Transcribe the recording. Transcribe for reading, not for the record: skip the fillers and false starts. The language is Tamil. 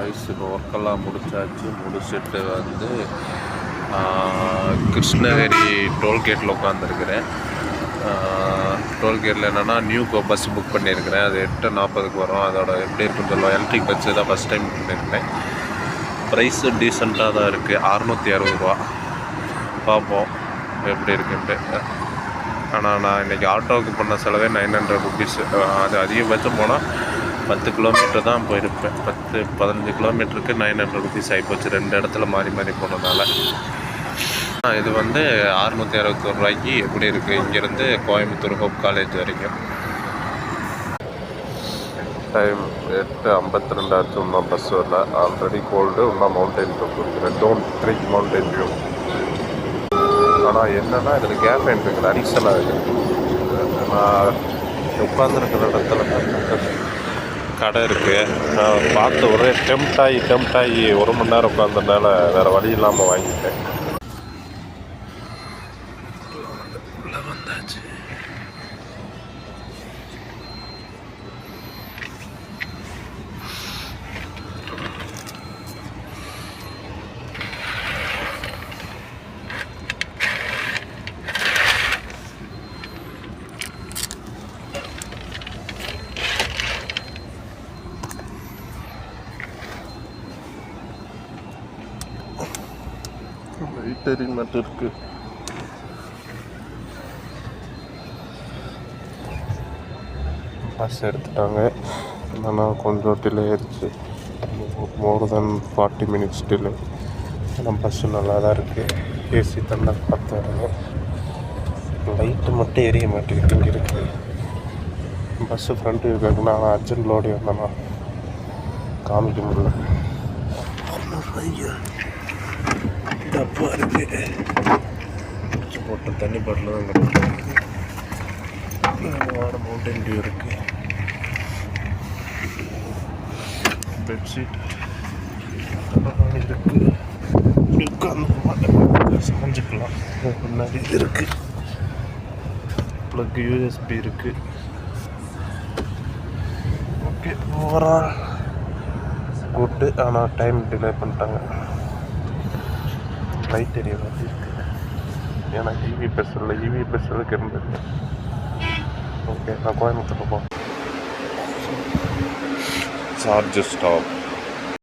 கைஸ் இப்போ ஒர்க்கெல்லாம் முடிச்சுட்டு வந்து கிருஷ்ணகிரி டோல்கேட்டில் உட்காந்துருக்கிறேன். டோல்கேட்டில் என்னென்னா நியூ பஸ் புக் பண்ணியிருக்கிறேன். அது 8:40 வரும். அதோட எப்படி இருக்குன்னு சொல்லுவோம். எலக்ட்ரிக் பஸ்ஸு தான் ஃபஸ்ட் டைம் பண்ணியிருக்கிறேன். ப்ரைஸு டீசெண்டாக தான் இருக்குது. 660 பார்ப்போம் எப்படி இருக்குன்ட்டு. ஆனால் நான் இன்றைக்கி ஆட்டோவுக்கு பண்ண செலவே 900 ருபீஸு. அது அதிகபட்சம் போனால் 10 கிலோமீட்டர் தான் போயிருப்பேன். 15 கிலோமீட்டருக்கு 900 ருபீஸ் ஆகிப்போச்சு. 2 இடத்துல மாறி போனதால். இது வந்து 661 ரூபாய்க்கு எப்படி இருக்குது இங்கேருந்து கோயம்புத்தூர் ஹோப் காலேஜ் வரைக்கும். டைம் 8:52 ஆச்சு. இன்னும் பஸ் வரல. Already cold. இன்னும் மவுண்டைன் இருக்குது. Don't trick mountain view. ஆனால் என்னென்னா இதில் கேப் இருக்குது. அடிஷனலாக இருக்குது. நான் உட்காந்துருக்கிற இடத்துல கடை இருக்குது. நான் பார்த்து ஒரே டெம்ட் ஆகி 1 மணி நேரம் உட்காந்ததுனால வேறு வழி இல்லாமல் வாங்கிட்டேன். வந்தாச்சு. லைட்டரி மட்டும் இருக்கு. பஸ் எடுத்துட்டாங்க. என்னன்னா கொஞ்சம் டிலே ஆயிடுச்சு. மோர் தென் 40 மினிட்ஸ் டிலே. ஆனால் பஸ்ஸு நல்லா தான் இருக்குது. ஏசி தண்டா பார்த்து வரணும். லைட்டு மட்டும் எரிய மாட்டேங்குது. இங்கே இருக்குது பஸ்ஸு ஃப்ரண்ட்டு இருக்காங்க. நான் அர்ஜென்ட் லோடி வந்தேன்னா காமிக்க முடியல. தப்பாக இருக்குது. போட்ட தண்ணி பாட்டில் தான் கட்டுறேன். மவுண்டன் வியூ இருக்குது. பெட்ஷீட் இருக்குது. உட்காந்து சாஞ்சிக்கலாம். முன்னாடி இருக்குது. ப்ளக் யூஎஸ்பி இருக்குது. Okay, overall good. ஆனால் டைம் டிலே பண்ணிட்டாங்க. லைட் எரிய மாதிரி இருக்குது. ஏன்னா இவி பெஸ்ஸில் இருந்தது. ஓகே, நான் கோயம்புத்தூர் போகிறேன். Charge stop.